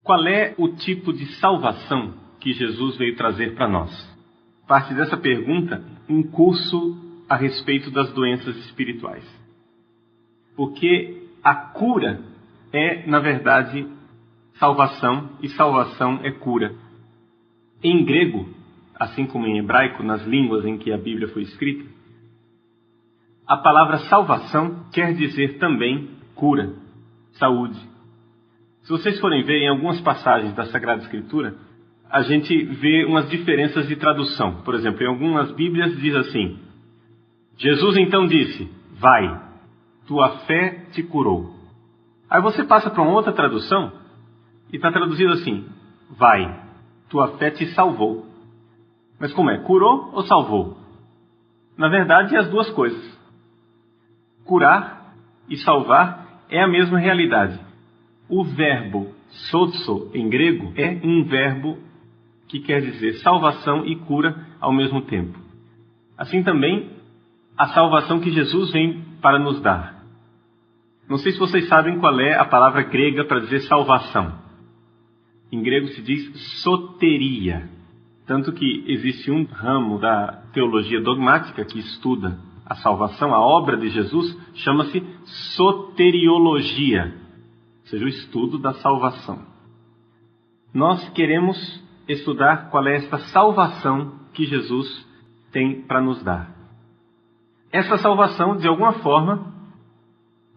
Qual é o tipo de salvação que Jesus veio trazer para nós? Parte dessa pergunta, um curso a respeito das doenças espirituais. Porque a cura é, na verdade, salvação, e salvação é cura. Em grego, assim como em hebraico, nas línguas em que a Bíblia foi escrita, a palavra salvação quer dizer também cura, saúde. Se vocês forem ver em algumas passagens da Sagrada Escritura, a gente vê umas diferenças de tradução. Por exemplo, em algumas Bíblias diz assim: Jesus então disse, vai, tua fé te curou. Aí você passa para uma outra tradução e está traduzido assim: vai, tua fé te salvou. Mas como é? Curou ou salvou? Na verdade, é as duas coisas. Curar e salvar é a mesma realidade. O verbo sozo em grego é um verbo que quer dizer salvação e cura ao mesmo tempo. Assim também, a salvação que Jesus vem para nos dar. Não sei se vocês sabem qual é a palavra grega para dizer salvação. Em grego se diz soteria. Tanto que existe um ramo da teologia dogmática que estuda a salvação, a obra de Jesus, chama-se soteriologia, ou seja, o estudo da salvação. Nós queremos estudar qual é esta salvação que Jesus tem para nos dar. Essa salvação, de alguma forma,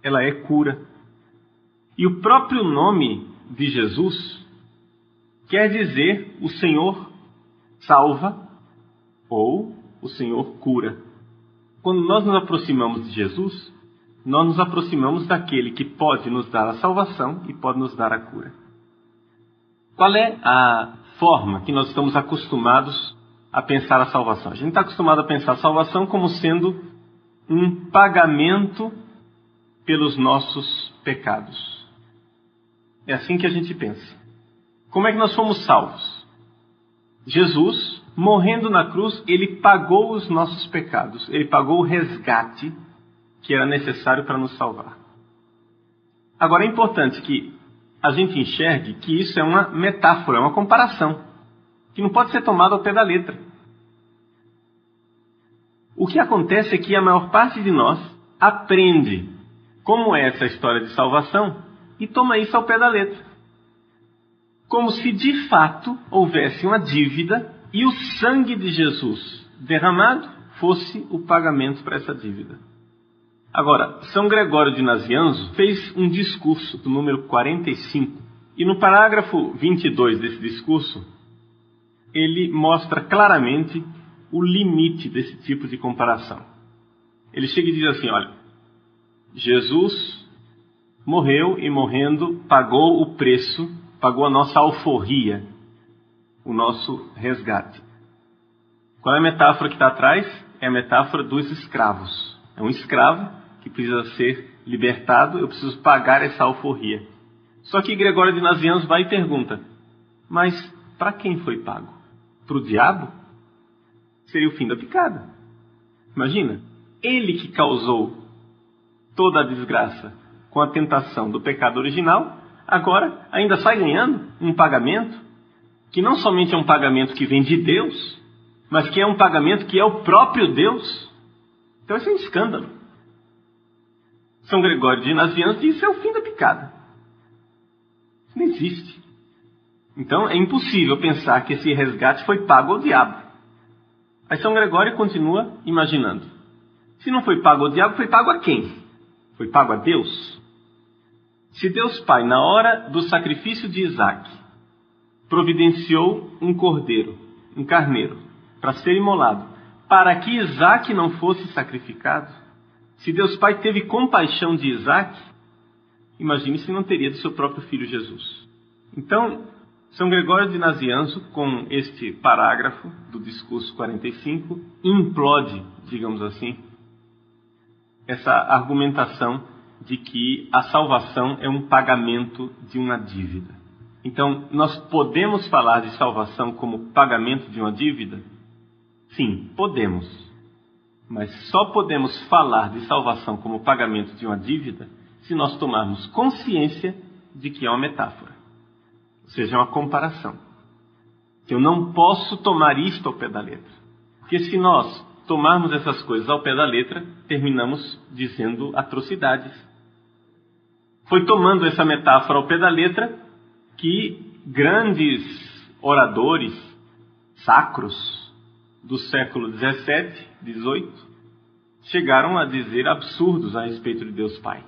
ela é cura. E o próprio nome de Jesus quer dizer o Senhor salva ou o Senhor cura. Quando nós nos aproximamos de Jesus, nós nos aproximamos daquele que pode nos dar a salvação e pode nos dar a cura. Qual é a forma que nós estamos acostumados a pensar a salvação? A gente está acostumado a pensar a salvação como sendo um pagamento pelos nossos pecados. É assim que a gente pensa. Como é que nós fomos salvos? Jesus, morrendo na cruz, ele pagou os nossos pecados. Ele pagou o resgate que era necessário para nos salvar. Agora é importante que a gente enxergue que isso é uma metáfora, é uma comparação, que não pode ser tomada ao pé da letra. O que acontece é que a maior parte de nós aprende como é essa história de salvação e toma isso ao pé da letra. Como se de fato houvesse uma dívida e o sangue de Jesus derramado fosse o pagamento para essa dívida. Agora, São Gregório de Nazianzo fez um discurso do número 45, e no parágrafo 22 desse discurso, ele mostra claramente o limite desse tipo de comparação. Ele chega e diz assim, olha, Jesus morreu e morrendo pagou o preço, pagou a nossa alforria, o nosso resgate. Qual é a metáfora que está atrás? É a metáfora dos escravos. É um escravo que precisa ser libertado, eu preciso pagar essa alforria. Só que Gregório de Nazianzo vai e pergunta, mas para quem foi pago? Para o diabo? Seria o fim da picada. Imagina, ele que causou toda a desgraça com a tentação do pecado original, agora ainda sai ganhando um pagamento, que não somente é um pagamento que vem de Deus, mas que é um pagamento que é o próprio Deus. Então isso é um escândalo. São Gregório de Nazianzo diz, isso é o fim da picada. Isso não existe. Então é impossível pensar que esse resgate foi pago ao diabo. Aí São Gregório continua imaginando. Se não foi pago ao diabo, foi pago a quem? Foi pago a Deus? Se Deus Pai, na hora do sacrifício de Isaac, providenciou um cordeiro, um carneiro, para ser imolado, para que Isaac não fosse sacrificado, se Deus Pai teve compaixão de Isaac, imagine se não teria do seu próprio filho Jesus. Então, São Gregório de Nazianzo, com este parágrafo do discurso 45, implode, digamos assim, essa argumentação de que a salvação é um pagamento de uma dívida. Então, nós podemos falar de salvação como pagamento de uma dívida? Sim, podemos. Mas só podemos falar de salvação como pagamento de uma dívida se nós tomarmos consciência de que é uma metáfora. Ou seja, é uma comparação. Que eu não posso tomar isto ao pé da letra. Porque se nós tomarmos essas coisas ao pé da letra, terminamos dizendo atrocidades. Foi tomando essa metáfora ao pé da letra que grandes oradores sacros do século XVII, XVIII, chegaram a dizer absurdos a respeito de Deus Pai.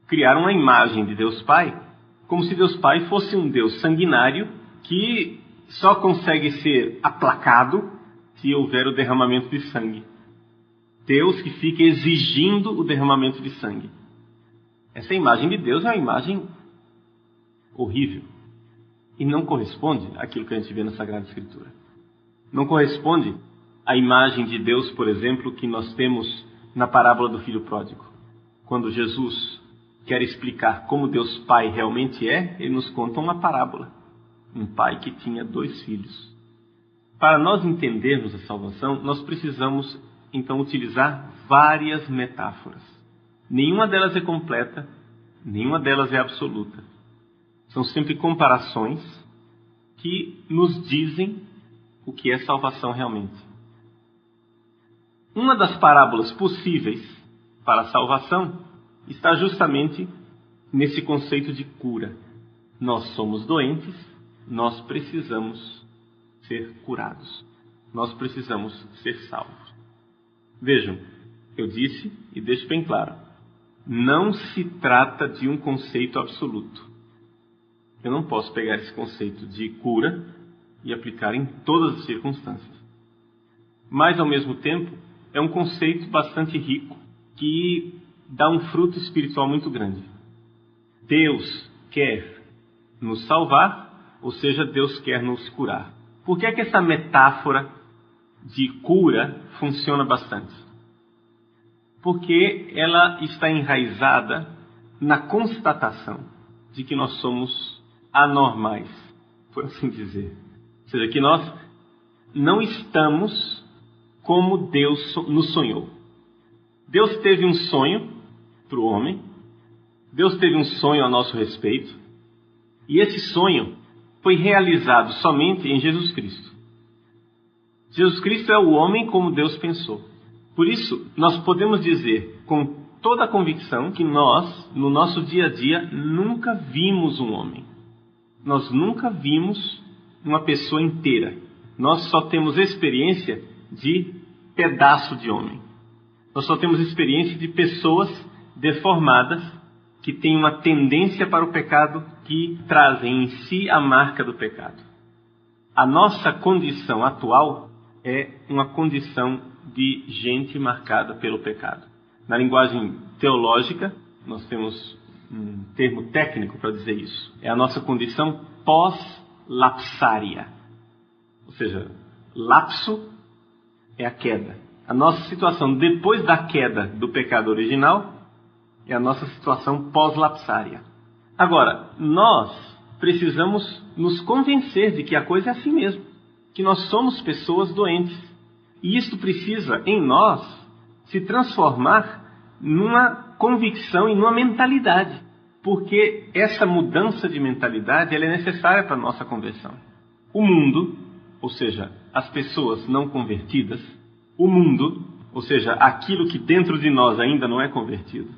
Criaram uma imagem de Deus Pai como se Deus Pai fosse um Deus sanguinário que só consegue ser aplacado se houver o derramamento de sangue. Deus que fica exigindo o derramamento de sangue. Essa imagem de Deus é uma imagem horrível e não corresponde àquilo que a gente vê na Sagrada Escritura. Não corresponde à imagem de Deus, por exemplo, que nós temos na parábola do filho pródigo. Quando Jesus quer explicar como Deus Pai realmente é, ele nos conta uma parábola. Um pai que tinha 2 filhos. Para nós entendermos a salvação, nós precisamos, então, utilizar várias metáforas. Nenhuma delas é completa, nenhuma delas é absoluta. São sempre comparações que nos dizem o que é salvação realmente. Uma das parábolas possíveis para a salvação está justamente nesse conceito de cura. Nós somos doentes, nós precisamos ser curados. Nós precisamos ser salvos. Vejam, eu disse e deixo bem claro, não se trata de um conceito absoluto. Eu não posso pegar esse conceito de cura e aplicar em todas as circunstâncias. Mas, ao mesmo tempo, é um conceito bastante rico que dá um fruto espiritual muito grande. Deus quer nos salvar, ou seja, Deus quer nos curar. Por que é que essa metáfora de cura funciona bastante? Porque ela está enraizada na constatação de que nós somos anormais, por assim dizer. Ou seja, que nós não estamos como Deus nos sonhou. Deus teve um sonho para o homem, Deus teve um sonho a nosso respeito, e esse sonho foi realizado somente em Jesus Cristo. Jesus Cristo é o homem como Deus pensou. Por isso, nós podemos dizer com toda a convicção que nós, no nosso dia a dia, nunca vimos um homem. Nós nunca vimos uma pessoa inteira. Nós só temos experiência de pedaço de homem. Nós só temos experiência de pessoas deformadas que têm uma tendência para o pecado, que trazem em si a marca do pecado. A nossa condição atual é uma condição de gente marcada pelo pecado. Na linguagem teológica, nós temos um termo técnico para dizer isso. É a nossa condição pós-lapsária. Ou seja, lapso é a queda. A nossa situação depois da queda do pecado original é a nossa situação pós-lapsária. Agora, nós precisamos nos convencer de que a coisa é assim mesmo, que nós somos pessoas doentes. E isto precisa, em nós, se transformar numa convicção e numa mentalidade. Porque essa mudança de mentalidade ela é necessária para a nossa conversão. O mundo, ou seja, as pessoas não convertidas, o mundo, ou seja, aquilo que dentro de nós ainda não é convertido,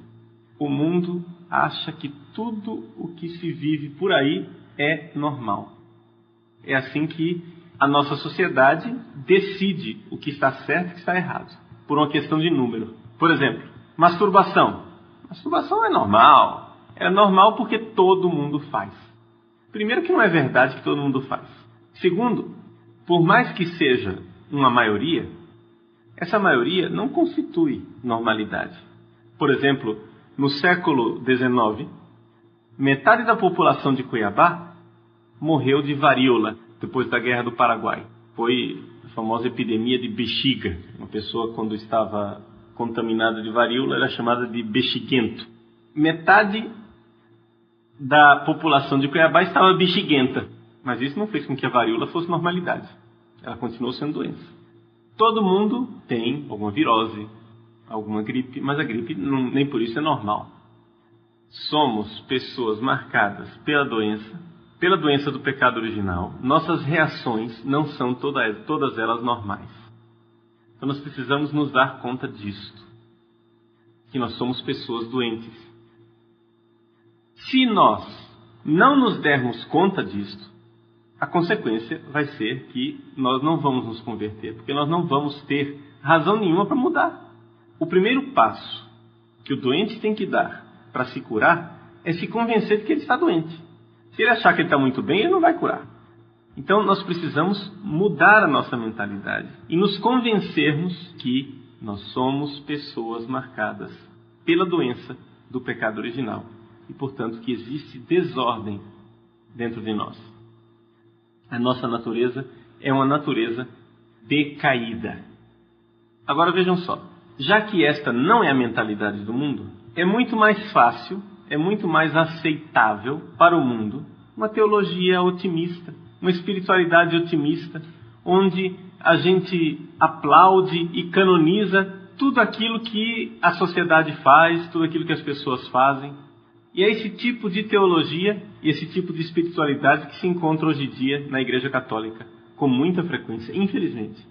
o mundo acha que tudo o que se vive por aí é normal. É assim que a nossa sociedade decide o que está certo e o que está errado, por uma questão de número. Por exemplo, masturbação. Masturbação é normal. É normal porque todo mundo faz. Primeiro que não é verdade que todo mundo faz. Segundo, por mais que seja uma maioria, essa maioria não constitui normalidade. Por exemplo, no século XIX, metade da população de Cuiabá morreu de varíola depois da Guerra do Paraguai. Foi a famosa epidemia de bexiga. Uma pessoa, quando estava contaminada de varíola, era chamada de bexiguento. Metade da população de Cuiabá estava bexiguenta, mas isso não fez com que a varíola fosse normalidade. Ela continuou sendo doença. Todo mundo tem alguma virose, alguma gripe, mas a gripe nem por isso é normal. Somos pessoas marcadas pela doença pela doença do pecado original, nossas reações não são todas elas normais. Então nós precisamos nos dar conta disto, que nós somos pessoas doentes. Se nós não nos dermos conta disto, a consequência vai ser que nós não vamos nos converter, porque nós não vamos ter razão nenhuma para mudar. O primeiro passo que o doente tem que dar para se curar é se convencer de que ele está doente. Se ele achar que ele está muito bem, ele não vai curar. Então nós precisamos mudar a nossa mentalidade e nos convencermos que nós somos pessoas marcadas pela doença do pecado original e, portanto, que existe desordem dentro de nós. A nossa natureza é uma natureza decaída. Agora vejam só, já que esta não é a mentalidade do mundo, é muito mais fácil, é muito mais aceitável para o mundo uma teologia otimista, uma espiritualidade otimista, onde a gente aplaude e canoniza tudo aquilo que a sociedade faz, tudo aquilo que as pessoas fazem. E é esse tipo de teologia e esse tipo de espiritualidade que se encontra hoje em dia na Igreja Católica, com muita frequência, infelizmente.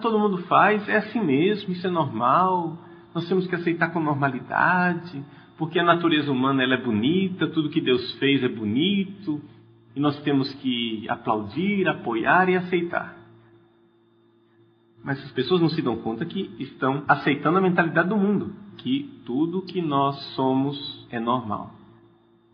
Todo mundo faz, é assim mesmo, isso é normal, nós temos que aceitar com normalidade, porque a natureza humana ela é bonita, tudo que Deus fez é bonito, e nós temos que aplaudir, apoiar e aceitar. Mas as pessoas não se dão conta que estão aceitando a mentalidade do mundo, que tudo que nós somos é normal.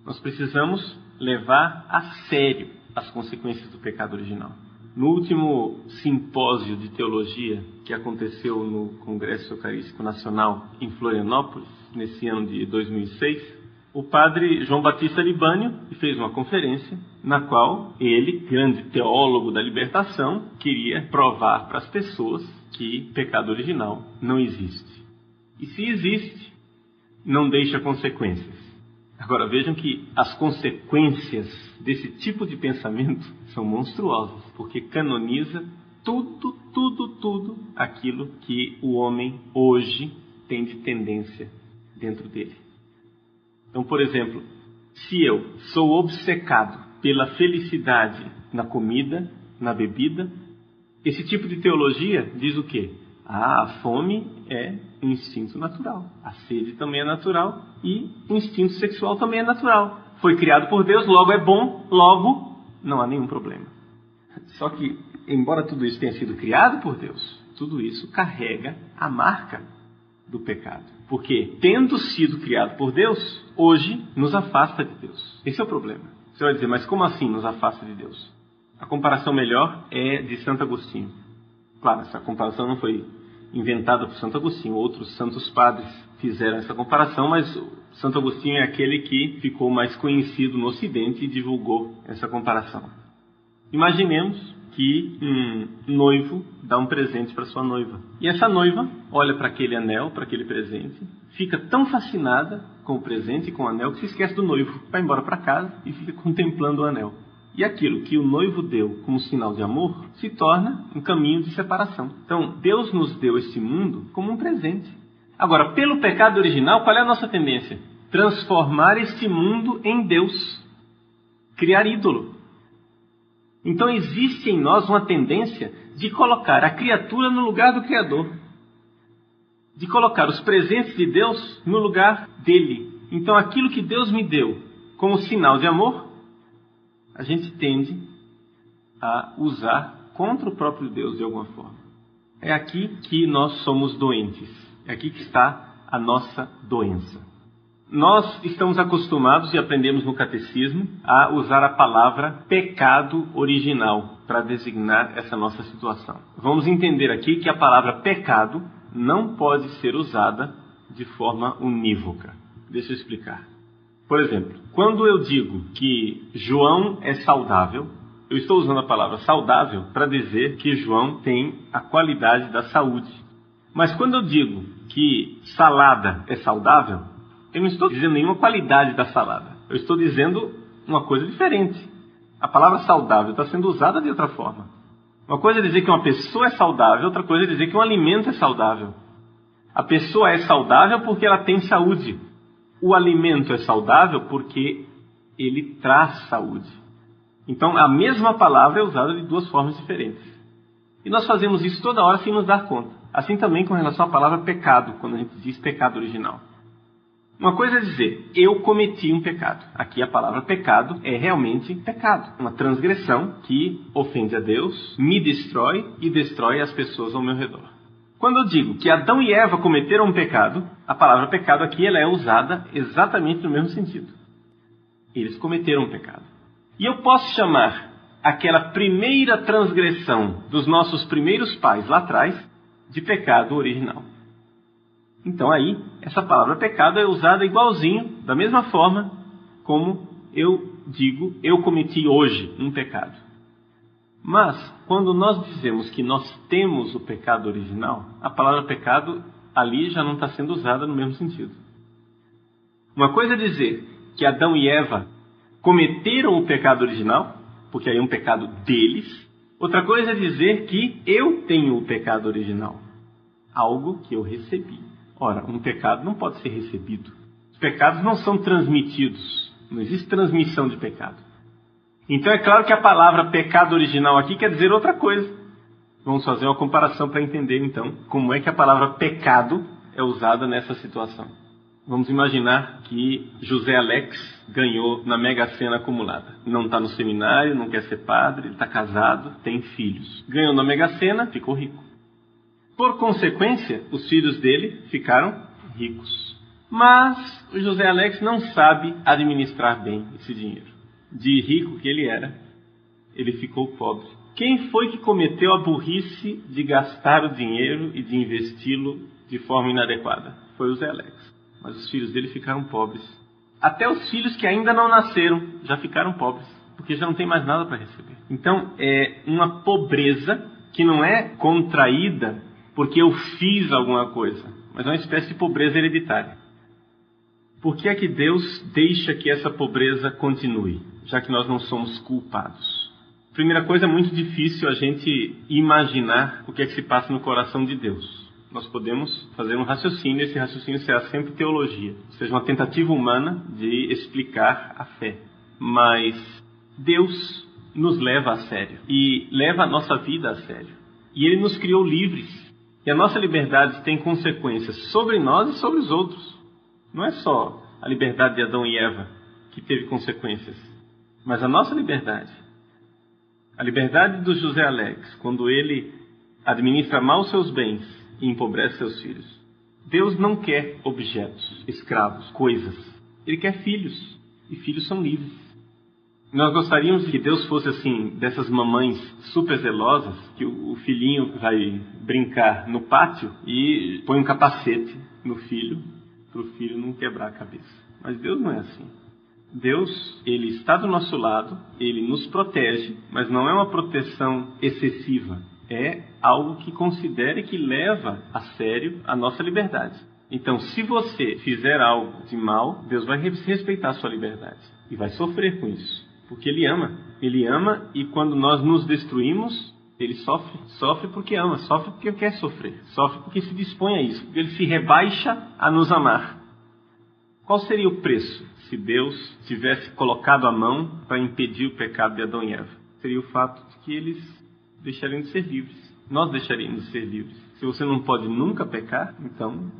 Nós precisamos levar a sério as consequências do pecado original. No último simpósio de teologia que aconteceu no Congresso Eucarístico Nacional em Florianópolis, nesse ano de 2006, o padre João Batista Libânio fez uma conferência na qual ele, grande teólogo da libertação, queria provar para as pessoas que pecado original não existe. E se existe, não deixa consequências. Agora vejam que as consequências desse tipo de pensamento são monstruosas, porque canoniza tudo aquilo que o homem hoje tem de tendência dentro dele. Então, por exemplo, se eu sou obcecado pela felicidade na comida, na bebida, esse tipo de teologia diz o quê? A fome é um instinto natural, a sede também é natural e o instinto sexual também é natural. Foi criado por Deus, logo é bom, logo não há nenhum problema. Só que, embora tudo isso tenha sido criado por Deus, tudo isso carrega a marca do pecado. Porque, tendo sido criado por Deus, hoje nos afasta de Deus. Esse é o problema. Você vai dizer, mas como assim nos afasta de Deus? A comparação melhor é de Santo Agostinho. Claro, essa comparação não foi inventada por Santo Agostinho. Outros santos padres fizeram essa comparação, mas Santo Agostinho é aquele que ficou mais conhecido no Ocidente e divulgou essa comparação. Imaginemos que um noivo dá um presente para sua noiva. E essa noiva olha para aquele anel, para aquele presente, fica tão fascinada com o presente e com o anel que se esquece do noivo. Vai embora para casa e fica contemplando o anel. E aquilo que o noivo deu como sinal de amor se torna um caminho de separação. Então, Deus nos deu esse mundo como um presente. Agora, pelo pecado original, qual é a nossa tendência? Transformar este mundo em Deus. Criar ídolo. Então existe em nós uma tendência de colocar a criatura no lugar do Criador. De colocar os presentes de Deus no lugar dele. Então aquilo que Deus me deu como sinal de amor, a gente tende a usar contra o próprio Deus de alguma forma. É aqui que nós somos doentes. É aqui que está a nossa doença. Nós estamos acostumados e aprendemos no catecismo a usar a palavra pecado original para designar essa nossa situação. Vamos entender aqui que a palavra pecado não pode ser usada de forma unívoca. Deixa eu explicar. Por exemplo, quando eu digo que João é saudável, eu estou usando a palavra saudável para dizer que João tem a qualidade da saúde. Mas quando eu digo que salada é saudável, eu não estou dizendo nenhuma qualidade da salada. Eu estou dizendo uma coisa diferente. A palavra saudável está sendo usada de outra forma. Uma coisa é dizer que uma pessoa é saudável, outra coisa é dizer que um alimento é saudável. A pessoa é saudável porque ela tem saúde. O alimento é saudável porque ele traz saúde. Então, a mesma palavra é usada de duas formas diferentes. E nós fazemos isso toda hora sem nos dar conta. Assim também com relação à palavra pecado, quando a gente diz pecado original. Uma coisa é dizer, eu cometi um pecado. Aqui a palavra pecado é realmente pecado. Uma transgressão que ofende a Deus, me destrói e destrói as pessoas ao meu redor. Quando eu digo que Adão e Eva cometeram um pecado, a palavra pecado aqui ela é usada exatamente no mesmo sentido. Eles cometeram um pecado. E eu posso chamar aquela primeira transgressão dos nossos primeiros pais lá atrás de pecado original. Então aí, essa palavra pecado é usada igualzinho, da mesma forma como eu digo, eu cometi hoje um pecado. Mas, quando nós dizemos que nós temos o pecado original, a palavra pecado ali já não está sendo usada no mesmo sentido. Uma coisa é dizer que Adão e Eva cometeram o pecado original, porque aí é um pecado deles. Outra coisa é dizer que eu tenho o pecado original, algo que eu recebi. Ora, um pecado não pode ser recebido. Os pecados não são transmitidos. Não existe transmissão de pecado. Então é claro que a palavra pecado original aqui quer dizer outra coisa. Vamos fazer uma comparação para entender então como é que a palavra pecado é usada nessa situação. Vamos imaginar que José Alex ganhou na Mega Sena acumulada. Não está no seminário, não quer ser padre, ele está casado, tem filhos. Ganhou na Mega Sena, ficou rico. Por consequência, os filhos dele ficaram ricos. Mas o José Alex não sabe administrar bem esse dinheiro. De rico que ele era, ele ficou pobre. Quem foi que cometeu a burrice de gastar o dinheiro e de investi-lo de forma inadequada? Foi o José Alex. Mas os filhos dele ficaram pobres. Até os filhos que ainda não nasceram já ficaram pobres, porque já não tem mais nada para receber. Então, é uma pobreza que não é contraída porque eu fiz alguma coisa, mas é uma espécie de pobreza hereditária. Por que é que Deus deixa que essa pobreza continue, já que nós não somos culpados? Primeira coisa, é muito difícil a gente imaginar o que é que se passa no coração de Deus. Nós podemos fazer um raciocínio, esse raciocínio será sempre teologia, ou seja, uma tentativa humana de explicar a fé. Mas Deus nos leva a sério, e leva a nossa vida a sério. E Ele nos criou livres. E a nossa liberdade tem consequências sobre nós e sobre os outros. Não é só a liberdade de Adão e Eva que teve consequências, mas a nossa liberdade. A liberdade do José Alex, quando ele administra mal seus bens e empobrece seus filhos. Deus não quer objetos, escravos, coisas. Ele quer filhos, e filhos são livres. Nós gostaríamos que Deus fosse assim, dessas mamães super zelosas, que o filhinho vai brincar no pátio e põe um capacete no filho, para o filho não quebrar a cabeça. Mas Deus não é assim. Deus, Ele está do nosso lado, Ele nos protege, mas não é uma proteção excessiva. É algo que considera e que leva a sério a nossa liberdade. Então, se você fizer algo de mal, Deus vai respeitar a sua liberdade e vai sofrer com isso. Porque Ele ama. Ele ama e quando nós nos destruímos, Ele sofre. Sofre porque ama, sofre porque quer sofrer. Sofre porque se dispõe a isso, porque Ele se rebaixa a nos amar. Qual seria o preço se Deus tivesse colocado a mão para impedir o pecado de Adão e Eva? Seria o fato de que eles deixariam de ser livres. Nós deixaríamos de ser livres. Se você não pode nunca pecar, então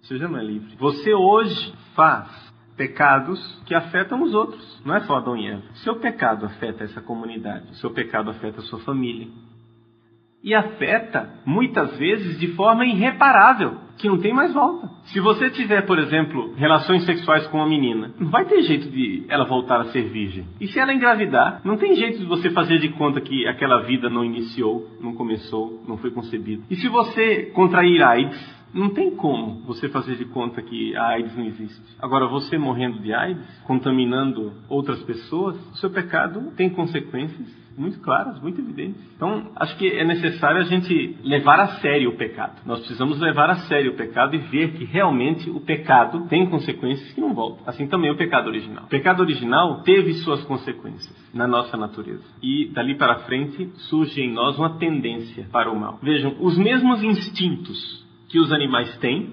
você já não é livre. Você hoje faz pecados que afetam os outros, não é só Adão e Eva. O seu pecado afeta essa comunidade, o seu pecado afeta a sua família. E afeta, muitas vezes, de forma irreparável, que não tem mais volta. Se você tiver, por exemplo, relações sexuais com uma menina, não vai ter jeito de ela voltar a ser virgem. E se ela engravidar, não tem jeito de você fazer de conta que aquela vida não iniciou, não começou, não foi concebida. E se você contrair AIDS, não tem como você fazer de conta que a AIDS não existe. Agora, você morrendo de AIDS, contaminando outras pessoas, o seu pecado tem consequências muito claras, muito evidentes. Então, acho que é necessário a gente levar a sério o pecado. Nós precisamos levar a sério o pecado e ver que realmente o pecado tem consequências que não voltam. Assim também o pecado original. O pecado original teve suas consequências na nossa natureza. E dali para frente surge em nós uma tendência para o mal. Vejam, os mesmos instintos que os animais têm,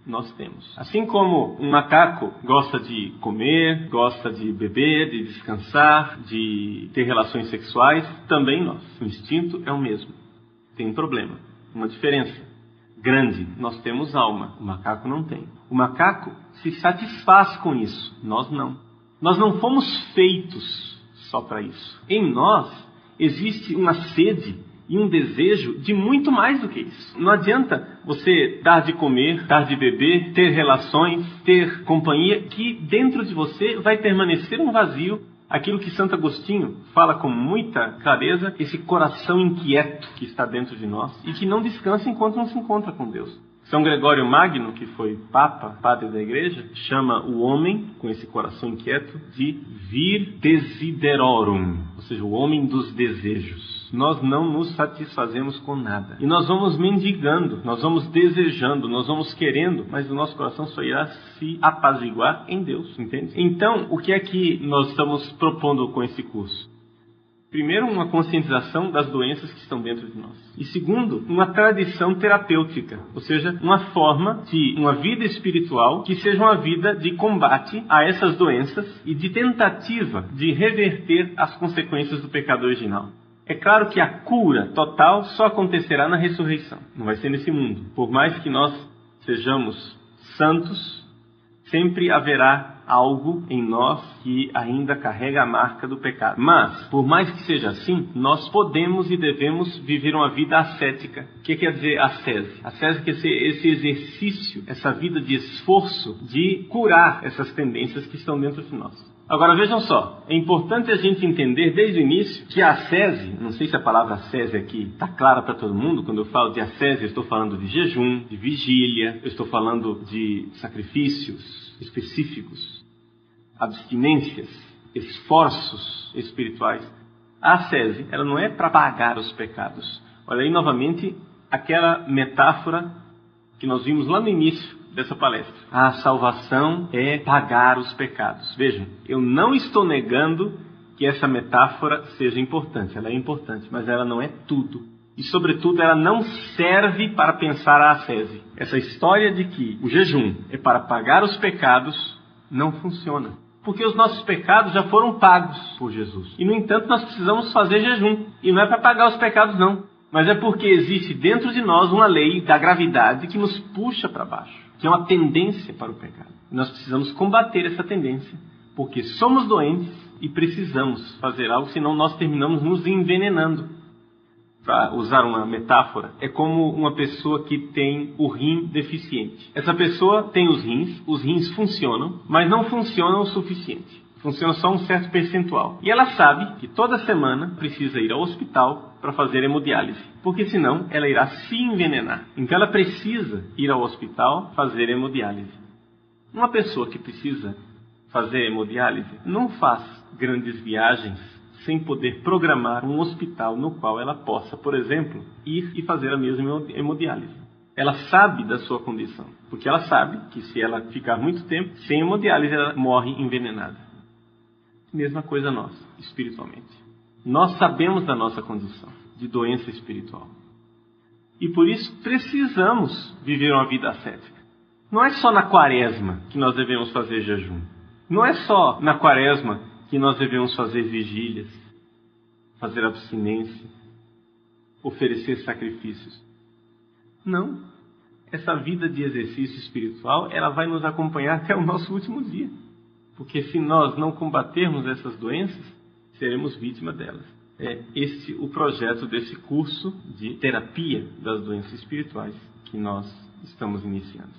nós temos. Assim como um macaco gosta de comer, gosta de beber, de descansar, de ter relações sexuais, também nós. O instinto é o mesmo. Tem um problema, uma diferença grande. Nós temos alma, o macaco não tem. O macaco se satisfaz com isso, nós não. Nós não fomos feitos só para isso. Em nós existe uma sede e um desejo de muito mais do que isso. Não adianta você dar de comer, dar de beber, ter relações, ter companhia, que dentro de você vai permanecer um vazio, aquilo que Santo Agostinho fala com muita clareza, esse coração inquieto que está dentro de nós e que não descansa enquanto não se encontra com Deus. São Gregório Magno, que foi Papa, padre da Igreja, chama o homem, com esse coração inquieto, de vir desiderorum, ou seja, o homem dos desejos. Nós não nos satisfazemos com nada. E nós vamos mendigando, nós vamos desejando, nós vamos querendo, mas o nosso coração só irá se apaziguar em Deus, entende? Então, o que é que nós estamos propondo com esse curso? Primeiro, uma conscientização das doenças que estão dentro de nós. E segundo, uma tradição terapêutica, ou seja, uma forma de uma vida espiritual que seja uma vida de combate a essas doenças e de tentativa de reverter as consequências do pecado original. É claro que a cura total só acontecerá na ressurreição, não vai ser nesse mundo. Por mais que nós sejamos santos, sempre haverá algo em nós que ainda carrega a marca do pecado. Mas, por mais que seja assim, nós podemos e devemos viver uma vida ascética. O que quer dizer ascese? Ascese quer dizer esse exercício, essa vida de esforço de curar essas tendências que estão dentro de nós. Agora vejam só, é importante a gente entender desde o início que a ascese, não sei se a palavra ascese aqui está clara para todo mundo, quando eu falo de ascese eu estou falando de jejum, de vigília, eu estou falando de sacrifícios específicos, abstinências, esforços espirituais. A ascese, ela não é para pagar os pecados. Olha aí novamente aquela metáfora que nós vimos lá no início dessa palestra. A salvação é pagar os pecados. Vejam, eu não estou negando que essa metáfora seja importante. Ela é importante, mas ela não é tudo. E, sobretudo, ela não serve para pensar a ascese. Essa história de que o jejum é para pagar os pecados não funciona. Porque os nossos pecados já foram pagos por Jesus. E, no entanto, nós precisamos fazer jejum. E não é para pagar os pecados, não. Mas é porque existe dentro de nós uma lei da gravidade que nos puxa para baixo. Que é uma tendência para o pecado. E nós precisamos combater essa tendência. Porque somos doentes e precisamos fazer algo, senão nós terminamos nos envenenando. Para usar uma metáfora, é como uma pessoa que tem o rim deficiente. Essa pessoa tem os rins funcionam, mas não funcionam o suficiente. Funciona só um certo percentual. E ela sabe que toda semana precisa ir ao hospital para fazer hemodiálise, porque senão ela irá se envenenar. Então ela precisa ir ao hospital fazer hemodiálise. Uma pessoa que precisa fazer hemodiálise não faz grandes viagens sem poder programar um hospital no qual ela possa, por exemplo, ir e fazer a mesma hemodiálise. Ela sabe da sua condição, porque ela sabe que se ela ficar muito tempo sem hemodiálise, ela morre envenenada. Mesma coisa nós, espiritualmente. Nós sabemos da nossa condição de doença espiritual. E por isso precisamos viver uma vida ascética. Não é só na quaresma que nós devemos fazer jejum. Não é só na quaresma que nós devemos fazer vigílias, fazer abstinência, oferecer sacrifícios. Não. Essa vida de exercício espiritual, ela vai nos acompanhar até o nosso último dia. Porque se nós não combatermos essas doenças, seremos vítimas delas. É este o projeto desse curso de terapia das doenças espirituais que nós estamos iniciando.